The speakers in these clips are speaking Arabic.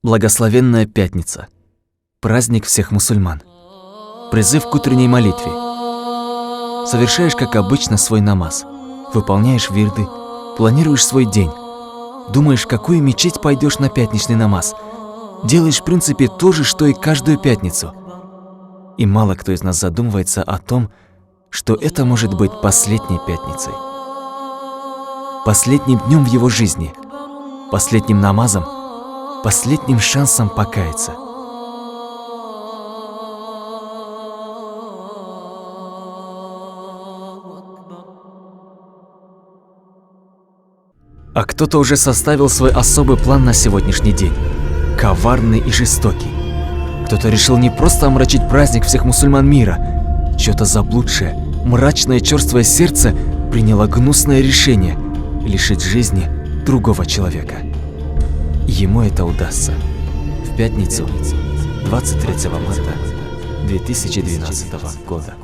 Благословенная Пятница. Праздник всех мусульман. Призыв к утренней молитве. Совершаешь, как обычно, свой намаз. Выполняешь вирды, планируешь свой день. Думаешь, в какую мечеть пойдешь на пятничный намаз. Делаешь, в принципе, то же, что и каждую пятницу. И мало кто из нас задумывается о том, что это может быть последней пятницей. Последним днем в его жизни. Последним намазом. Последним шансом покаяться. А кто-то уже составил свой особый план на сегодняшний день. Коварный и жестокий. Кто-то решил не просто омрачить праздник всех мусульман мира. Чьё-то заблудшее, мрачное, чёрствое сердце приняло гнусное решение лишить жизни другого человека. Ему это удастся. В пятницу, 23 марта 2012 года.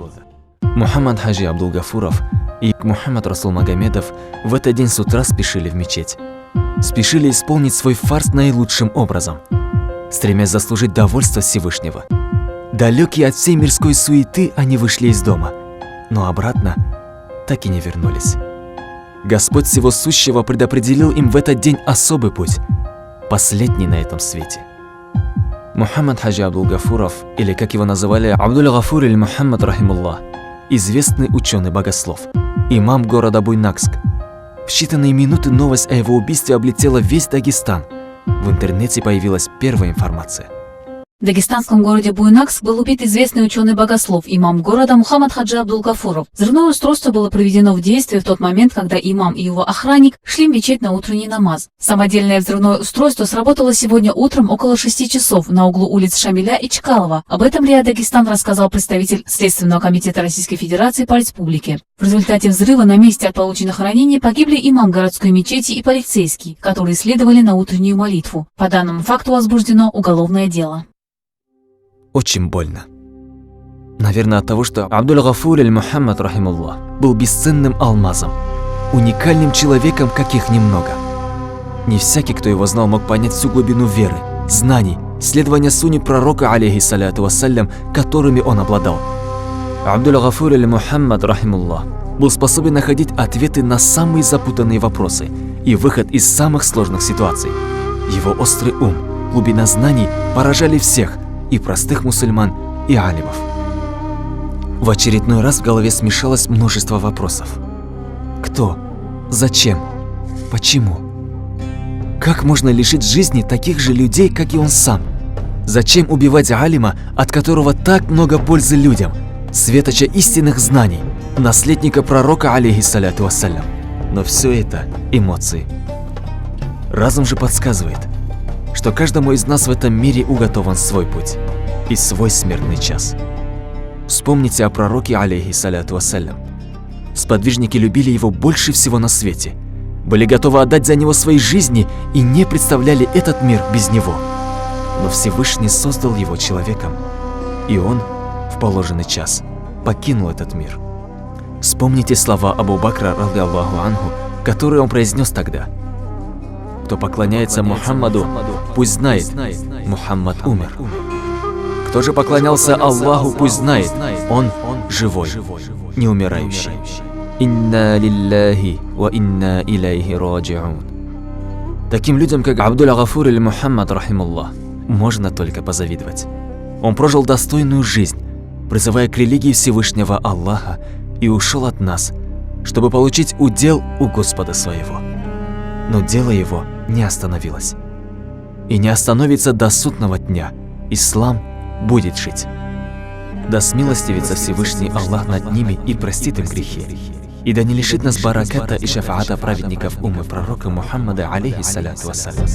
Мухаммад Хаджи Абдулгафуров и Мухаммад Расул Магомедов в этот день с утра спешили в мечеть. Спешили исполнить свой фарз наилучшим образом, стремясь заслужить довольство Всевышнего. Далекие от всей мирской суеты, они вышли из дома, но обратно так и не вернулись. Господь Всего Сущего предопределил им в этот день особый путь, последний на этом свете. Мухаммад Хаджи Абдулгафуров, или как его называли Абдул-Гафур или Мухаммад Рахимуллах, известный ученый-богослов, имам города Буйнакск. В считанные минуты новость о его убийстве облетела весь Дагестан. В интернете появилась первая информация. В дагестанском городе Буйнакск был убит известный ученый-богослов, имам города Мухаммад Хаджи Абдулгафуров. Взрывное устройство было приведено в действие в тот момент, когда имам и его охранник шли в мечеть на утренний намаз. Самодельное взрывное устройство сработало сегодня утром около 6 часов на углу улиц Шамиля и Чкалова. Об этом РИА Дагестан рассказал представитель Следственного комитета Российской Федерации по республике. В результате взрыва на месте от полученных ранений погибли имам городской мечети и полицейский, которые следовали на утреннюю молитву. По данному факту возбуждено уголовное дело. Очень больно. Наверное, от того, что Абдул-Гафур или Мухаммад Рахимуллах был бесценным алмазом, уникальным человеком, каких немного. Не всякий, кто его знал, мог понять всю глубину веры, знаний, следования сунне пророка, алейхиссаляту вассалям, которыми он обладал. Абдул-Гафур или Мухаммад Рахимуллах был способен находить ответы на самые запутанные вопросы и выход из самых сложных ситуаций. Его острый ум, глубина знаний поражали всех, и простых мусульман, и алимов. В очередной раз в голове смешалось множество вопросов. Кто? Зачем? Почему? Как можно лишить жизни таких же людей, как и он сам? Зачем убивать алима, от которого так много пользы людям, светоча истинных знаний, наследника пророка, алейхиссаляту вассалям? Но все это эмоции. Разум же подсказывает, что каждому из нас в этом мире уготован свой путь и свой смертный час. Вспомните о пророке, алейхиссаляту вассалям. Сподвижники любили его больше всего на свете, были готовы отдать за него свои жизни и не представляли этот мир без него. Но Всевышний создал его человеком, и он в положенный час покинул этот мир. Вспомните слова Абу Бакра, ради Аллаху анху, которые он произнес тогда. Кто поклоняется Мухаммаду, пусть знает, Мухаммад умер. Кто же поклонялся Аллаху, пусть знает, он живой, не умирающий. Инна лилляхи ва инна илейхи раджиун. Таким людям, как Абдул-Гафур или Мухаммад Рахимуллах, можно только позавидовать. Он прожил достойную жизнь, призывая к религии Всевышнего Аллаха, и ушел от нас, чтобы получить удел у Господа своего. Но дело его не остановилось. И не остановится до судного дня. Ислам будет жить. Да смилостивится Всевышний Аллах над ними и простит им грехи. И да не лишит нас бараката и шафаата праведников уммы пророка Мухаммада, алейхиссаляту вассалям.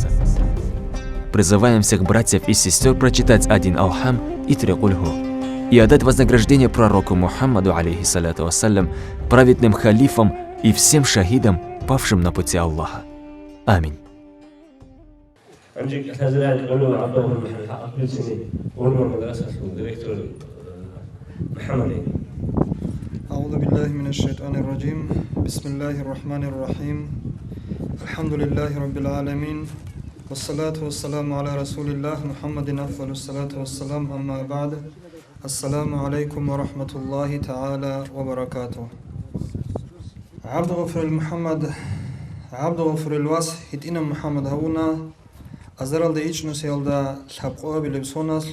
Призываем всех братьев и сестер прочитать 1 Алхам и 3 Кульху и отдать вознаграждение пророку Мухаммаду, алейхиссаляту вассалям, праведным халифам и всем шахидам, павшим на пути Аллаха. Аминь. أعوذ بالله من الشيطان الرجيم بسم الله الرحمن الرحيم الحمد لله رب العالمين والصلاة والسلام على رسول الله محمد أفضل الصلاة والسلام أما بعد السلام عليكم ورحمة الله تعالى وبركاته عبد غفر المحمد عبد غفر الواس هتئنا محمد هونا أزرال دي إيش نسيالدا لحبقوا بلبسوناس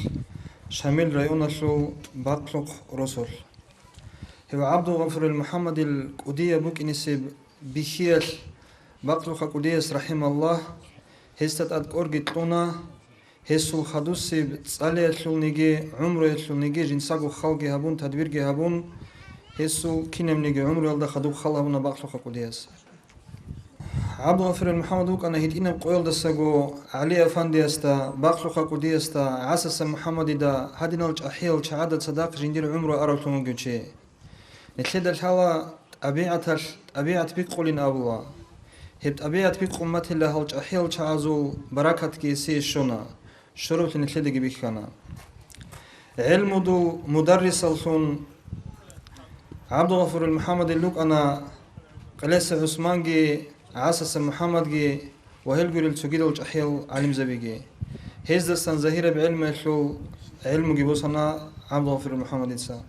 شامل رأيوناسو باقلق رسول هو عبد غفر المحمد القدية بوك إنسيب بخير باقلق قديس رحمه الله هستت أدقورجت لنا هسول خدوسي تسألي النجي عمره النجي جنساقو خلقي هبون تدبيرجي هبون هسول كينم نجي عمره يلدا خدوق خلا هبون باقلق قديس عبد غفر المحمد وك أنا هيدينا بقول دساقو علي أفندي استا باقلق قديس تا عسس محمد دا هدينا الأحيل شعادة صداق جندير عمره أرسلون جوشي نتلد الحالة أبيعت بيقولين أبوه هبت أبيعت بيق أمتي الله الأحيل شعازو بركة كيسي شونا شروط نتلد بيخانا علم دو مدرس الخون عبد غفور المحمد اللوك أنا قليس عثمان جي عاسس محمد جي وهل قول التوجيد الأحيل علم زبيجي هز دستان زهيرة بعلم الحلو علم جيبوسنا عبد غفور المحمد إنسان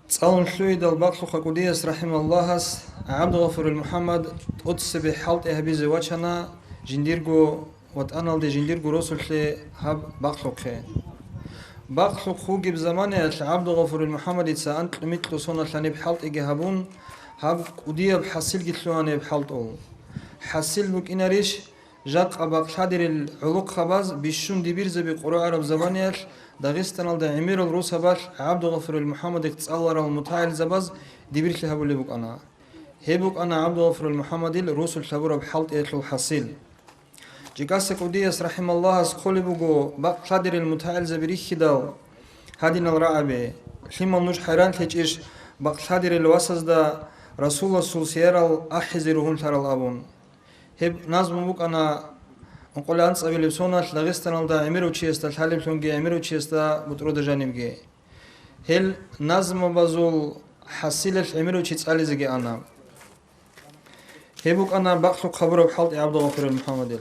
تسألون حلويد الباقلق قديس رحمه الله عبد غفور المحمد أتسبي حالت إهبي زواجنا جنديرغو واتأنال دي جنديرغو رسول لي هب باقلق باقلق خوغي بزمانه عبد غفور المحمد يتسأنت لمثل صنع لاني بحالت إجهابون هب قدية بحسيل جتلواني بحالت أول حسيل بك إناريش جاق أباق حادر العلوق خباز بيشون دي بيرزة بقراء عرب زبانيال داغستان دا عمير الروس هباش عبد غفور المحمد اتصالر المتعال زباز دي بيرش لهبو اللي بك أنا هيبوك أنا عبد غفور المحمد الروس الحبورة بحالت إيتلو الحسيل جيكاسك وديس رحم الله سقولي بوغو باق حادر المتعال زبريخي داو هادين الرعبي حلما منوش حيران تلجيش باق حادر الواسز دا رسول الله سلسير الأحزرهن تر الأبون هب نازم بوك أنا نقول أنت أبي لبسونا داغستان دا عميرو تشيستا الحالب تونجي عميرو تشيستا بطرود جانبجي هل نازم بازول حسيل العميرو تشيس زجي أنا هبوك أنا بقلق خبره بحالت عبد غفور المحمد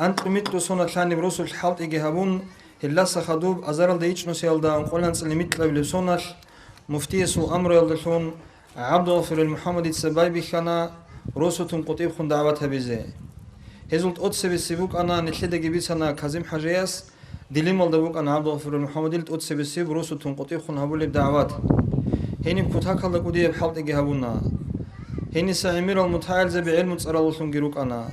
أنت قمت لسونا ثاني برسول الحالت إجهابون هلا سخدوب أزارل ديتش نسيال دا نقول أنت لمت لبسونا مفتي سو أمر يلدشون عبد غفور المحمد تسباي بخنا روسوتون قطيب خن دعوتها بزي هزولت أتسبي سيبوك أنا نتلد جبيت أنا كازم حجياس دليم الدبوك أنا عبد غفور المحمد لت أتسبي سيب روسوتون قطيب خن هبول بدعوات هني بكتاك الله قديه بحالت إجهابونا هني سعمير المتعال زبي علم تصرال وثنجروك أنا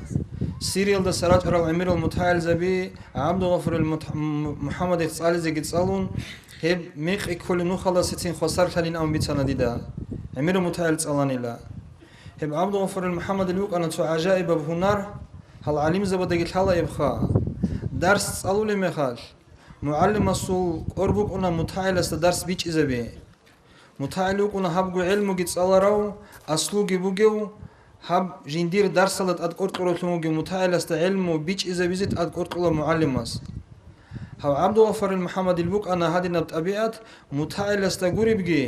سيريال ده سراج أرى عمير المتعال زبي عبد غفور محمد اتصال زي جتسالون هب ميق كل نو خلاص ستين خسر خلين أم بيتنا ديدا عمير المتعال تصالني لا هب عبد غفور محمد الوك أنا تو عجائب بهنار هل عليم زبده قلت هلا يبخا درس تصالو لي مخال معلم السول قربك أنا متعال است درس بيج زبي متعلق أنا هبقو علمو جتسالراو أصلو جبوجو هب جندير درسلت أدقرت قرطلمو متعلق است علمو بيج إذا بيزت أدقرت قلا معلماس هو عبد غفور المحمد البوك أنا هادي نبت أبيات متعلق است قريب جي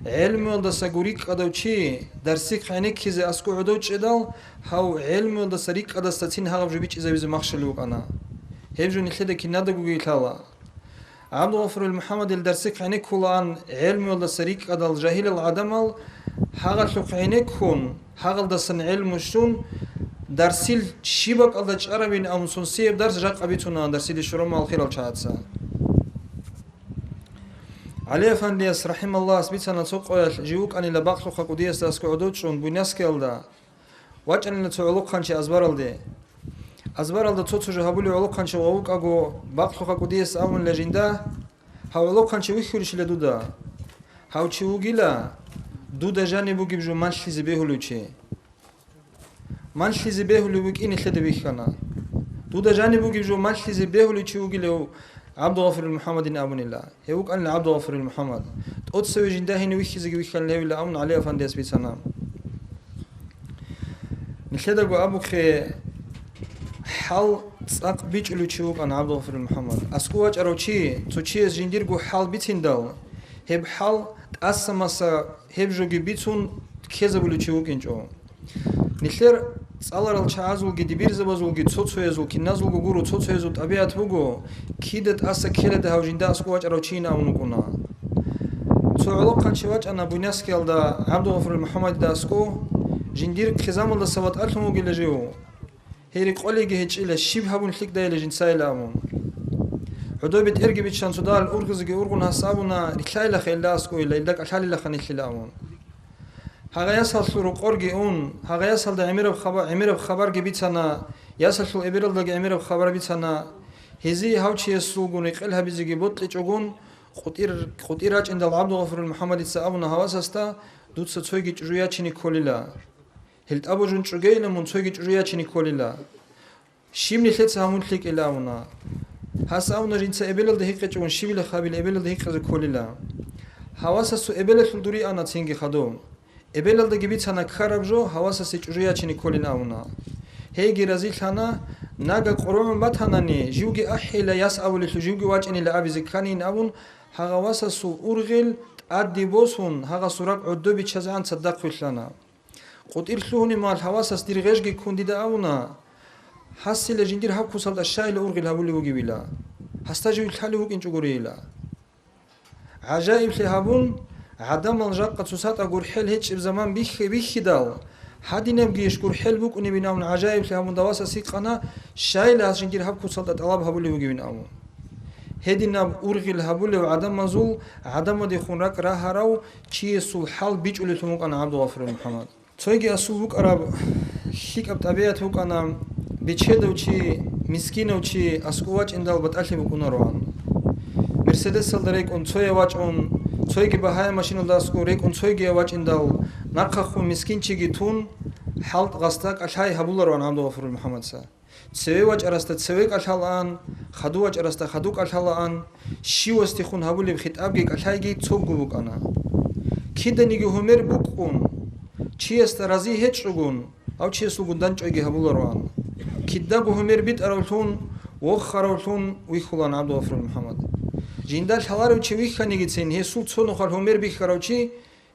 علمو دا سقوريك قدو چي درسيك عينيك كذا أسكو عدو چدال هو علمو دا سريك قد استتين هغب جو بيج إذا بيز مخشلوك أنا هبجو نخلده كي ندقو جيتالا عبد غفور المحمد الدرسك عينك كلان علم ولا سريك قد الجاهل العدمل هاغل شوق عينك هون هاغل دسن علم شون درسيل شيبك الله تشربين أم سنسيب درس جاق أبيتنا درسيل شرم الخير الشهادسة علي أفنديس رحم الله سبيتنا تسوق جيوك أني لباق شوق قديس داس قعدود شون بنياس كيلدا واج أني لتعلق خانشي أزبرل دي أزبرل دا توتو جهابولي علق خانشي ووك أجو باق شوق قديس أمن لجندا هاو علق خانشي ويخورش لدودا هاو تشوغيلا دودا جانبو جيبجو مانشلي زبيهولو تشي مانشلي زبيهولو بك إني خد بيخنا دودا جانبو جيبجو مانشلي زبيهولو تشوغيلو عبد غفور المحمد أبن الله هيوك أن عبد غفور المحمد أتسوي جندا هني ويخي زي ويخان له ولا أمن عليه فانديس بيتنا نخدقو أبو خي حال تساق بيج لو تشوك أن عبد غفور المحمد أسكواج أروتشي تشي جنديرجو حال بيتين دال هب حال تأسماسا هب جو بيتون كذا بلو تشوك إنجو نخير წალარალ ჩააზულგი დიბირზებაზულგი ცოცოეზულგი ნაზულგო გურუ ცოცოეზულ ტაბიათ ბუგო ქიდეთ ასა ქელედა ჰავჟინდა ასკუაჭარო ჩინა უნუკუნა ცოალოყან შევაჭანა ბუნასკელდა აბდულღაფურ მუჰამმად დასკო ჟინდირ ხეზამალდა სავატ ალხმოგილეჟეო ჰერი ყოლიგი ჰეჭილე შიბჰაბუნ ხიკდაელეჟინ საილამუნ უდობით ერგიბით შანსუდალ ურგზგი ურგუნ ჰასაბუნა რიხაილა ხელდასკო ილდა კალალილა ხანიხილამუნ ჰაღაიასალსურუ ყორგი უნ ჰაღაიასალდა ემირებ ხაბარ გიბიცანა იასალსულ ებერალდაგი ემირებ ხაბარ ბიცანა ჰეზი ჰავჩიესულგუნი ყელჰაბიზიგი ბოტლიჭუგუნ ყუტირაჭინდა აბდულღაფურ მუჰამმადი სააბუნა ჰავასასტა დუცა ცოიგი ჭრუიაჩინი ქოლილა ჰელტაბოჟუნ ჭრუგეილა მუნ ცოიგი ჭრუიაჩინი ქოლილა შიმნი ხეცა ამუნხიკილაუნა ჰასაუნა ჟინცა ებერალდა ჰიყეჭუგუნ შივილა ხაბილ ებერალდა ჰიყეზე ქოლილა ჰავასასუ ებერალ დური ანა ცინგი ხადო ებელალდა გიბიცანა ხარაბჟო ჰავასასი ჭრუიაჩინი ქოლინაუნა ჰეგი რაზილანა ნაგა ყრომ ბათანანი ჟუგი აჰილა იასავული ჟუგი ვაჭინილა აბიზი ქანინავუნ ჰაღავასასუ ურღილ ადიბოსუნ ჰაღასურაკ უდობი ჩაზან სადაყვილანა ყუტირლუhuni მალ ჰავასას დირღეჟგი ქუნდიდა აუნა ჰასილე ჟინდირ ჰაკუსალდა შაილე ურღილ ჰაბული უგივილა ჰასტაჟი ხალი უკინჭუგურილა აჟაიბ ლეჰაბუნ عدم الجاقة تسات أقول حل هيك بزمان بيخدال هادينم جيش قول حل بوك ونبي نامن عجائب لها من دواسة سيقنا شايلة عشان كده هبكو سلطة طلاب هبولي وجي من أمون هدينا أورغي الهبولي وعدم مزول عدم دي خونرك راهراو كي سول حال بيج اللي تموك أنا عبد الغفور محمد تويجي أسوق أراب هيك أبتابيات هوك أنا بيتشدو شي مسكينو شي أسقواج إندال بتألي بكون روان مرسيدس سلدريك أن توي واج أن تويجي بهاي ماشين داسكو ريك أن تويجي واج إندال نقخو مسكين شيء تون حالت غستك أشهاي هبولر وان عبد الغفور محمد سا تسوي واج أرست تسويك أشهالان خدو واج أرست خدوك أشهالان شي واستخون هبولي بخطابك أشهايجي توجو بك أنا كده نيجي همير بكون شي استرازي هتشرجون أو شي سلوكون دانجوجي هبولر وان كده همير بيت أرولتون وخرولتون ويخلان عبد الغفور محمد جندال حلارو چه وی خنیگی تین هسول څونو خال همر بی خراوچی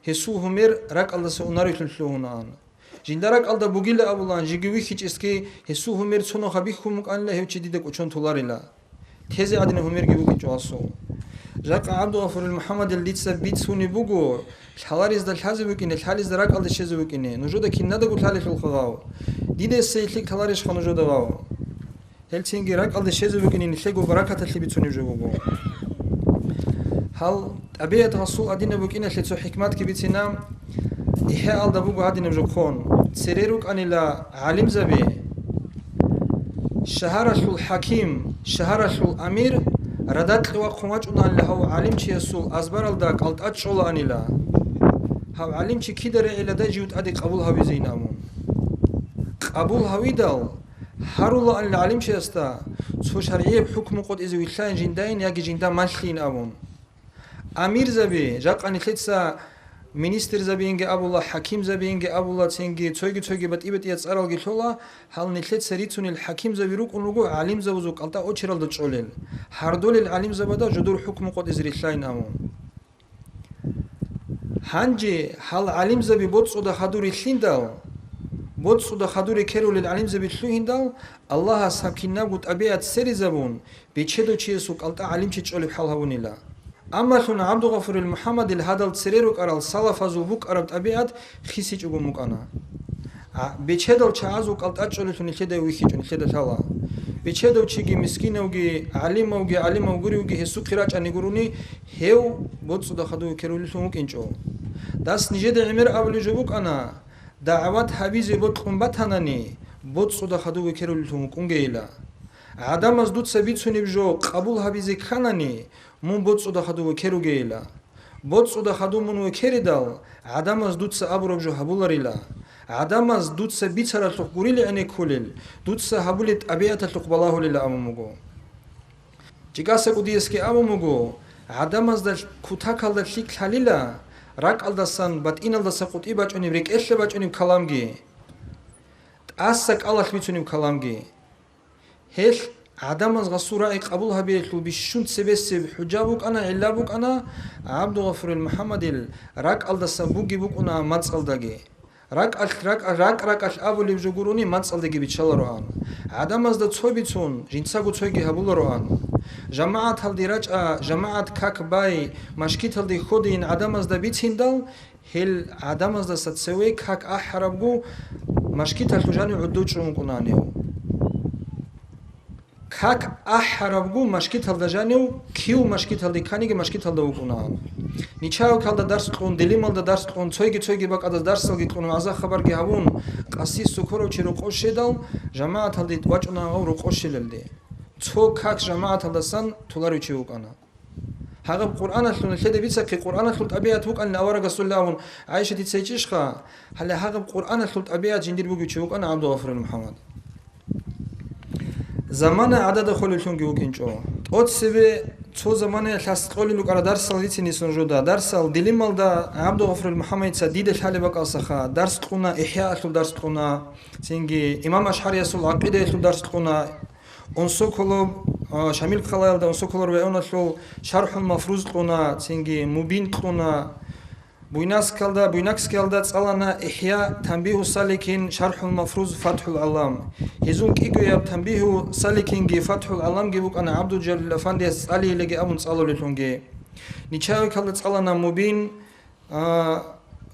هسول همر رک الله سوناری تلفلونان جندارک الله بوگیل ابولان جیگوی هیچ اسکی هسول همر څونو خبی خمک الله هیچ دیده کوچون تولاریلا تیزی عدن همر گیبو کی جواسو جاق عبد الغفور محمد لیتس بیت سونی بوگو حلاریز دل حزب کینه حالیز درک الله شزو کینه نوجوده کی نده گول حالی خلقاو دیده سیتلیک حلاریش خنوجوده واو هلتینگی رک الله شزو کینه نشگو برکت تلیبی تونی جوگو هل أبيت رسول أدينا بوكينا شلتو حكمات كبيتنا إحياء الله بوكو أدينا بجوكون تسريروك أن لا عالم زبي شهرش الحكيم شهرش الأمير ردت لوا قماج أن الله هو عالم شيء سول أزبر الداك ألت أتشول أن لا هو عالم شيء كدر إلى دا جيوت أدي قبولها بزينامون قبولها ويدال هرولله أن العالم شيء استا سو شرعية بحكم قد إذا ويلان جندين يجي جندا مالخين أبون أمير زبي جاق أن خلصا مينستر زبينجي أبولا حكيم زبينجي أبولا تينجي تويجي بات إبت يتصارل جلولا هل نخلص سريتون الحكيم زبيروك أنوجو عالم زبوزوك ألتا أوشرال دتشولل هردول العالم زبدا جدور حكم قد إزري خلاين أمون هنجي هل عالم زبي بوتس ودا خدوري خليندال بوتس ودا خدوري كيرول العالم زبي خلوهندال الله سبكينا قد أبيات سري زبون بيتشدو تشيسوك ألتا عالم تشولي بحال هونيلا أما شون عبد الغفور المحمد الهدل تسريروك أرال صلافازو بوك أربت أبيات خيسيج أبومك أنا بيتشدو تشازوك ألت أتشولتون الخدا ويخيجون الخدا تلا بيتشدو تشيجي مسكين وجي علم وجري وجي هسوق خراج أني قروني هيو بوتسو دخدو كرولتون ممكن جو داس نجد عمر أولي جبوك أنا دعوات حبيزي بوتكم بتهنني بوتسو دخدو كرولتون ممكن جيلا عدم از دوت سبيت سوني بجو قبول حبيزي خانني مون بوتسو دخدو كرو جيلا بوتسو دخدو منو كريدال عدم از دوت سابرو بجو هبولاريلا عدم از دوت سبيت سر التقبوريل أني كولل دوت سهبولت أبيات التقبلاه لله أمامو جيكاسا قديسكي أمامو عدم از دل كوتاكال دل شيك حليلا راك الدسان بات إن الدسا قطي باجوني بريك إشل باجوني بكلامجي تأسك الله بيتوني بكلامجي هل عدم از غصورة قبولها بيتلو بشون سبسب حجابك أنا علابك أنا عبد الغفور المحمد راك الدسا بوجي بوك أنا ماتس الدجي рак абули бжугуруни мацалдеги бичалароан адамазда цойбицун жинцагу цойги хабулароан жамаат халди рача жамаат как бай машкиталди ходин адамазда бициндал хел адамазда сацеве как ахрабгу машкитал хужани удучун кунанеу как ахрабгу машкитал дажанеу киу машкитал диканиге машкитал да укунан ничау калда дарс қун делималда дарс қун цойги бакада дарсалги қун аза хабарги хавун қаси сукоро чиру қошедал жамаат алди вачуна ру қошелелди цо как жамаат алдасан тулару чиукана хагаб қуръан аллун леде бицаки қуръан аллун табиат хук ална авара гасуллавун айша тицайчишха хале хагаб қуръан аллун табиат жиндир буги чиукана абду гафур мухаммад замана адада холилун гиукинчо от себе цо замане ластқоли лукара дарсал лицинисун жуда дарсал дилималда абду гафур мухаммад садиде халеба калсаха дарс қуна ихя аллун дарс қуна синги имам ашхари асул ақида аллун дарс қуна онсоколо шамил қалалда онсоколор ве онашлу шархул мафруз қуна синги мубин қуна буйнакс калда цалана ихя танбиху саликин шархул мафруз фатхул алам хизун кигуяб танбиху саликин ги фатхул алам ги букана абду джалил афанди цали леги абун цалолитунги ничави калда цалана мубин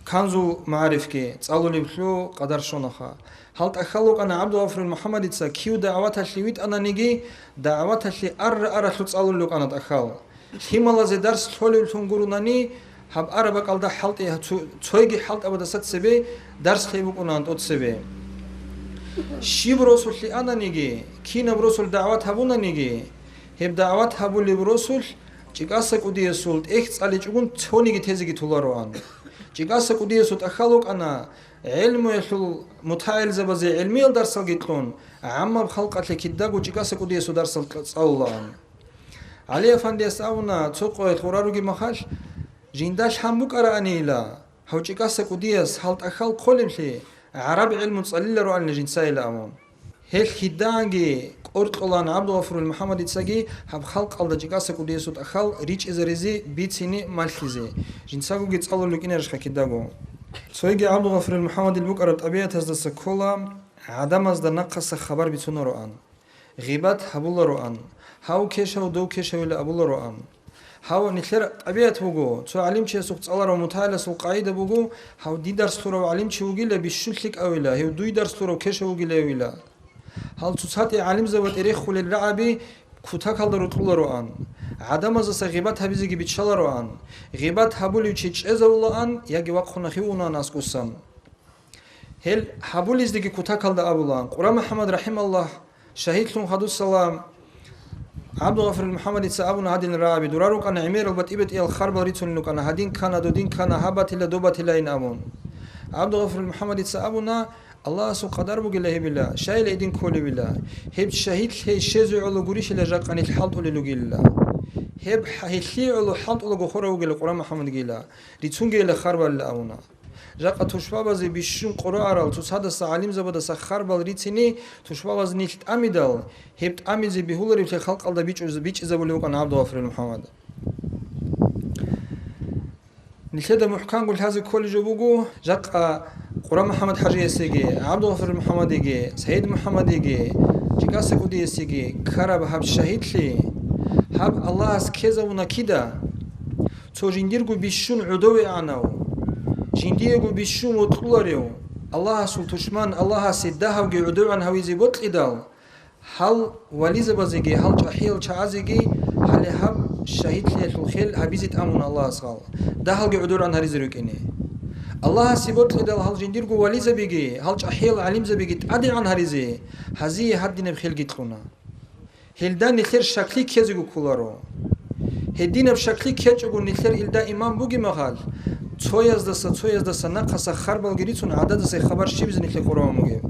канзу маариф ки цалолиблу қадар шонаха халт ахалуқана абду гафур мухаммадица киу даъваталли вит ананиги даъваталли аррахлу цалулуқанат ахал хималазе дарс холилтун гурунани хаб араба калда халти цойги халт абадасат себе дарс хебукунант от себе шиб расулли ананиги кина расул даъват хабунаниги хеб даъват хабули расул чикаса кудиесулт ех цали чугун цониги тезиги тулароан чикаса кудиесут ахалуқана علم يحل متعال زبازي علمي الدرس الجيتلون عم بخلق لكيداغو جيكاسا كوديسو درس الله علي افندي اساونا تسوقو خورارو مخاش جينداش همبوك ارانيلا هو جيكاسا كوديس حالت اخال قولمشي عرب علم تصلي رو ان جنسايلا امون هل خدانجي قرطلان عبد غفور المحمد تساجي هب خلق الله جيكاسا كوديسو اخال ريچ ازريزي بيتسيني مالخيزي جنساغو جيتصالو لكينرش خكيداغو سويجي عبد الغفور المحمد البكر طبيعة هذا السكولا عدم از نقص خبر بتونه روان غيبات هبول روان هاو كيشة ودو كيشة ولا أبول روان هاو نخير طبيعة بوجو تو علم شيء سوق تصالر ومتعال سوق قاعدة بوجو هاو دي درس ثورة وعلم شيء وجيله بيشلك أويلا هاو دوي درس ثورة وكيشة وجيله أويلا هاو تصحى علم زوات إريخ خل الرعبي كوتاك هذا رطول روان عدم از غیبت هبیزی بیچال روان غیبت هبولی چیچ از اولان یکی وقت خنخی اونا ناسکوسن هل هبولیز دیگه کوتاه کلده ابولان قرآن محمد رحم الله شهید لون حدوث سلام عبد الغفور المحمد سابونا هادين رابي دورارو كان عمير البتيبت ال خرب ريتون لو كان هادين كان دودين كان هبت الى دوبت الى امون عبد الغفور المحمد سابونا الله سو قدر بقله بالله شايل ايدين كل بالله هب شهيد هي شزو علو غوريش لجاقن الحلط لو بالله هب حيلي علو حلط لو غخرو قال قران محمد قيلا ريتون قال خرب الاونا جاق توشبابز بيشون قرار تو صد عالم زبد سخر بال ريتني توشبابز نيت اميدال هبت اميز بهولر في خلق الله بيچ زبلو كان عبد الغفور محمد نشد محكم قل هذا كل جبوجو جاق قرآن محمد حجي سيجي عبد الغفور محمد يجي سيد محمد يجي جكاسة كودي سيجي كرب هب شهيد لي هب الله اسكيزا ونكيدا تو جنديرغو بيشون عدوي عناو جنديرغو بيشون وطلاريو الله سول تشمان الله سيدها وجي عدو عن هويزي بطلدال هل وليزة بزيجي هل جحيل شعازيجي هل هب شهيد لي الخيل هبيزت امون الله اسغال ده هل عدو عن هريزروكيني الله سيبوت لدال هل جنديرغو وليزة بيجي هل جحيل عليم زبيجي تعدي عن هريزي هزي هدين بخيل جيتلونا هلدان نخير شكلي كيزيغو كولارو هدين بشكلي كيجو نخير إلدا إمام بوغي مغال تويز دسا نقص خربال جريتون عدد سي خبر شيبز نخير قرآن موغي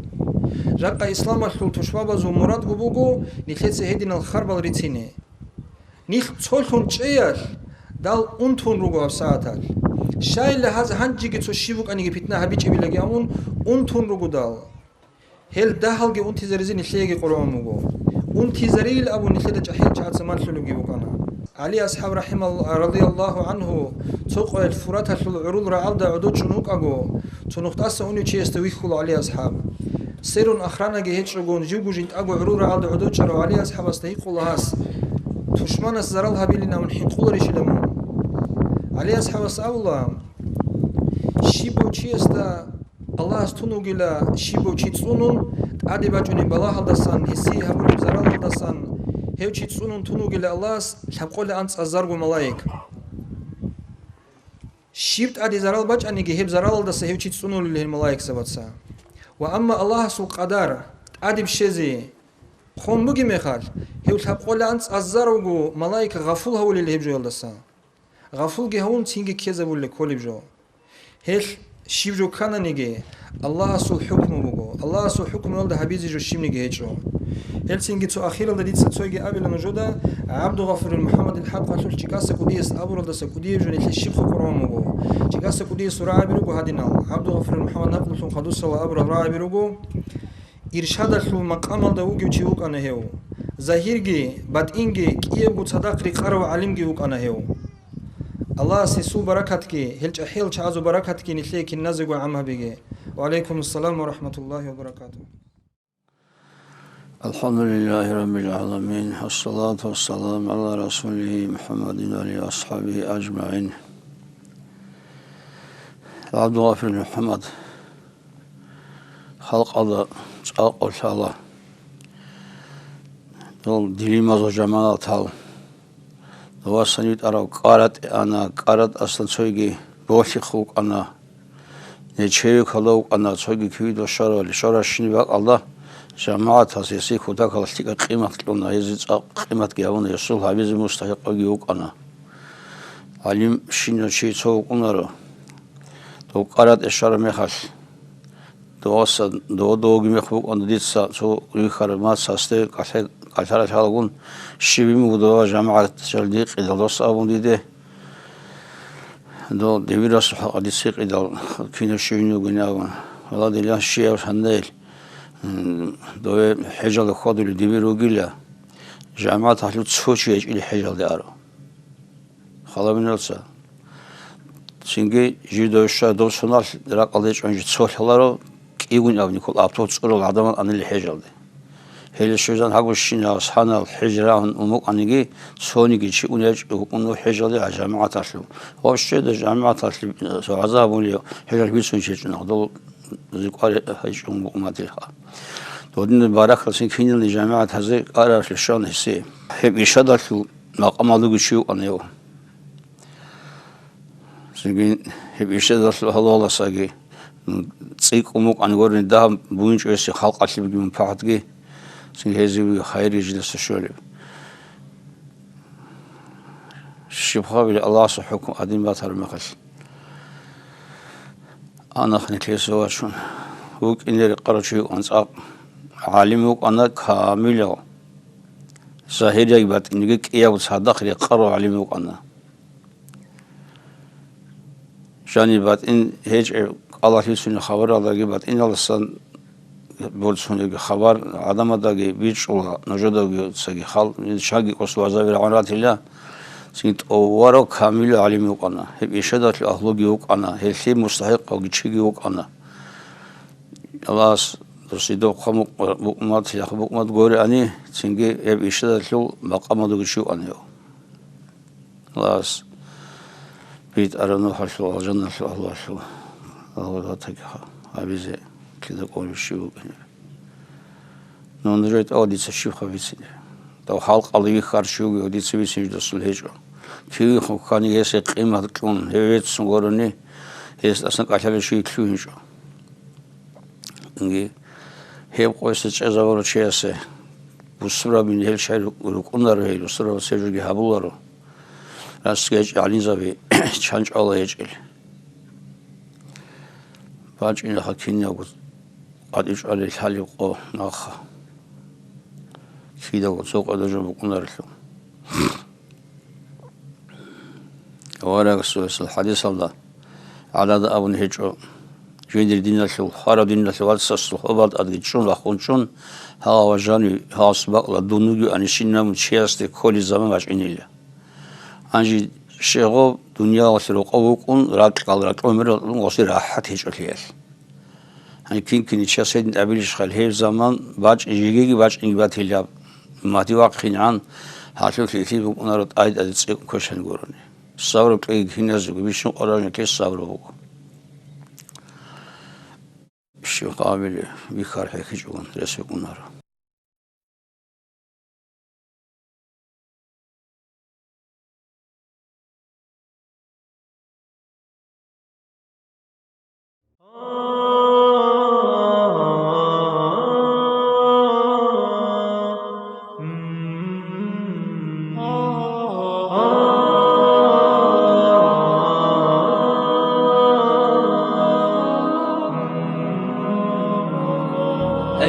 رقا إسلام الحلول تشبابز ومراد بوغو نخير سيهدين الخربال ريتيني نخ تولخون چيال دال اونتون روغو افساعتال شايل هذا هنجيجي تو شيبوك انيجي بيتنا هبيچ بيلاگي امون اونتون روغو دال هل دهالگي اونتيزريزي نخيگي قرآن موغو اونتيزريل ابو نخيد جحيل چات سمان خلوگي بوكانا علي أصحاب رحمه الله رضي الله عنه تقوى الفرات العروض رعالدا عدو شنوك أغو تنقط أسا أوني چي استويخولو علي أصحاب سيرون أخرانا جهيتش أغون جيوغو جنت أغو عروض رعالدا عدو شرو علي أصحاب استيقولو هاس تشمان الزرال هابيلنا من حين قولرش لمون علي أصحاب الله شيبو چي استا الله استونو جلا شيبو چي تصونون عادي باجوني بلا هالدسان هسي هبولي بزرال هالدسان هيو چي تصونون تونو جلا الله لحبقول أنت أزارغو ملايك شيبت عادي زرال باج أني جهيب زرال هالدسا هيو چي تصونو لله الملايك سبتسا وأما الله سو قدر عادي بشيزي خون بوغي مخال هيو لحبقول أنت أزارغو ملايك غفول هولي لهيب جو هالدسا غفول جهون تينجي كيزا بولي كولي بجو هيل شيب جو كان نيجي الله سو الحكم بوغو الله سو الحكم ولد حبيزي جو شيم نيجي هيجو هيل تينجي تو أخيرا لديت ستويجي أبي لنجودا عبد غفور المحمد الحق قاتل تيكاسا كوديس أبو رد سكودي جو نيل الشيب خو قرآن بوغو تيكاسا كوديس راعي بروغو هادينا عبد غفور المحمد نقل ثم خدوسا وأبو راعي بروغو إرشاد الحلو مقام الدوغي وشيوك أنا هيو ظاهرجي بدئنجي كيبو صدق رقارو علمجي وك أنا هيو الله سيسو بركاتكي هلج أحيل شعزو بركاتكي نتليك النزق وعمها بيجي وعليكم السلام ورحمة الله وبركاته. الحمد لله رب العالمين والصلاة والسلام على رسوله محمد وعلى أصحابه أجمعين. عبد الغفور محمد خلق الله أقول الله دول ديليمازو جمالات هال دواسنيت أراو قارت أصلا سويجي بوشي خوك أنا نيشيو خلوك أنا سويجي كيدو شارو لشارو شنباك الله جماعة تاسيسي خوداك الاشتيك قيمة لنا يزيد قيمة جاون يسول حبيز مستحق أجيوك أنا علم شنو شيء سوق أنارو دو قارت إشارة مخال دوغي مخبوك أن ديتسا سو ريخار ما ساسته قاتل شالغون شبي مودوا جماعة جلديق إذا لص أبون ديده دو ديفيراس حديثيق إذا كينو شينو جناون ولا دليل شيء وحنيل دو حجال خادو لديفيرو جيلا جماعة تحلو تسوشي إلى حجال دارو خلا بنلسا سينجي جيدو الشا دو سنال دراك الله يجونج تسوشلارو كيغون أبني كل أبطال تسولو العدم أن اللي حجال ده هل الشجان حقو الشينا صحنا الحجران أمك أنيجي سونيجي شيء ونيج ونو حجال ده جماعة تسلو هو الشيء ده جماعة تسلو سو عذاب وليه حجال بيسون شيء نقدر ذكر هيجون مقاماتها دودن بارك لسين كين الجماعة هذه أعرف الشان هسي هب يشهد شو مقام الله شيء أنيو سين هب يشهد شو الله ساقي تسيق أمك أنقول ده بوينش ويسي خلق أصلي بيجي من فاتجي سين هذي خير يجلس الشغل شبها بل الله سبحانه أدين باتر مقص أنا خنكلي سوا شون وك إني قرأت أنصاب عالمك أنا كامله ظاهر يبات إنك إياه وتصدق لي قرأ علمك أنا شاني بات إن هيج الله يسون خبر الله يبات إن الله سن بولسون خبر عدم داعي بيش ولا نجد داعي سجى خال شاقي قصوا زاوية عنات الله سنت أورو كامل علمك أنا هب يشهد الأخلاق يوك أنا هالشيء مستحق أو جشيء يوك أنا الله رصيدو خمق بقمات يا بقمات غوري أني سنجي هب يشهد له مقام دو جشيء أنا يو الله بيت أرنو حشو الجنة شو الله شو الله تكها عبيزة كذا قول شو نونريت أودي تشوف خبيثين تو خلق الله خارشو يودي سويسين دسل هجرة كي خاني يسق قيمة كون هيت سنغورني هيس أصلا كاتل شيء كلونجو إنجي هيب قوس تجازور شيء بسرعة من هال شيء ركونار هاي بسرعة سيرجع هبولارو راسكيج علين زبي change الله يجعل باج إن حكينا قد قديش على الحال يقو ناخ كيدا وسوق أدرج بكونار له وراء السؤال الحديث الله على ذا أبن هجو جيد الدين له خارج الدين له والسس له أبد أدريشون لخونشون ها وجاني ها سبق لدونيو أن يشينا متشيست كل زمان عشان إلله анжи шего дунья осирок овукун раклал ракломер осир ахат хичлиел ани кинкини часед абилиш хал хев заман бач жигеги бач инбатиля мативақинан хатуки хиб унарот айд адици кошен горони савро киназу бишун оране кес савро شو قابل بخار هيك جون رسوق النار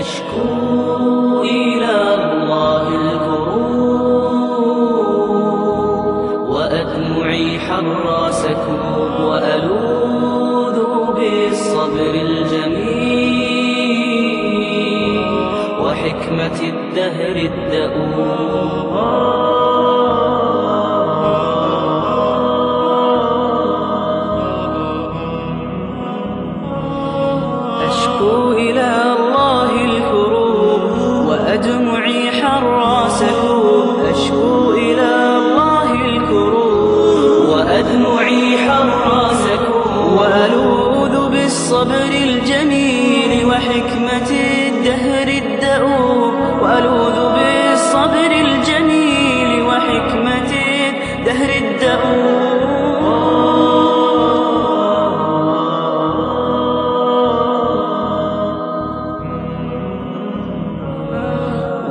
أشكو إلى الله الكروب وأدمعي حر سكوب وألوذ بالصبر الجميل وحكمة الدهر الدؤوب أشكو إلى الله الكروب وأدمعي حر سكوب أشكو إلى الله الكروب وأدمعي حر سكوب وألوذ بالصبر الجميل وحكمة الدهر الدؤوب وألوذ بالصبر الجميل وحكمة الدهر الدؤوب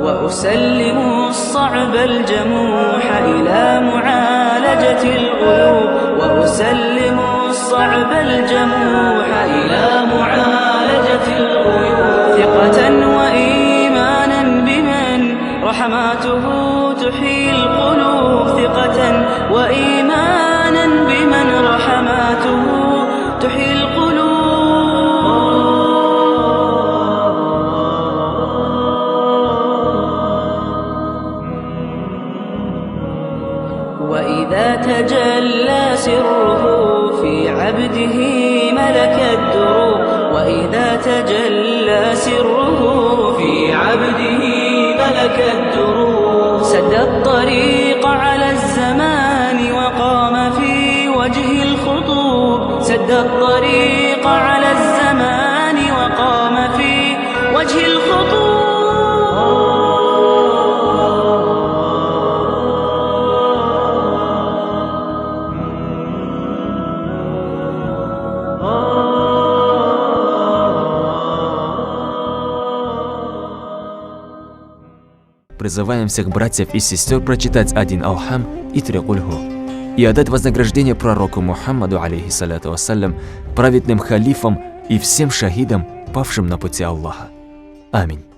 وأسلم الصعب الجموح إلى معالجة القلوب وأسلم الصعب الجموح إلى معالجة القلوب ثقة وإيمانا بمن رحماته تحيي القلوب ثقة وإيمانا بمن رحماته تحيي القلوب وإذا تجلى سره في عبده ملك الدروب وإذا تجلى سره في عبده ملك الدروب سد الطريق على الزمان وقام في وجه الخطوب سد الطريق على الزمان وقام في وجه الخطوب Призываем всех братьев и сестер прочитать один Алхам и 3 Кульху и отдать вознаграждение пророку Мухаммаду, алейхиссалату вассалям, праведным халифам и всем шахидам, павшим на пути Аллаха. Аминь.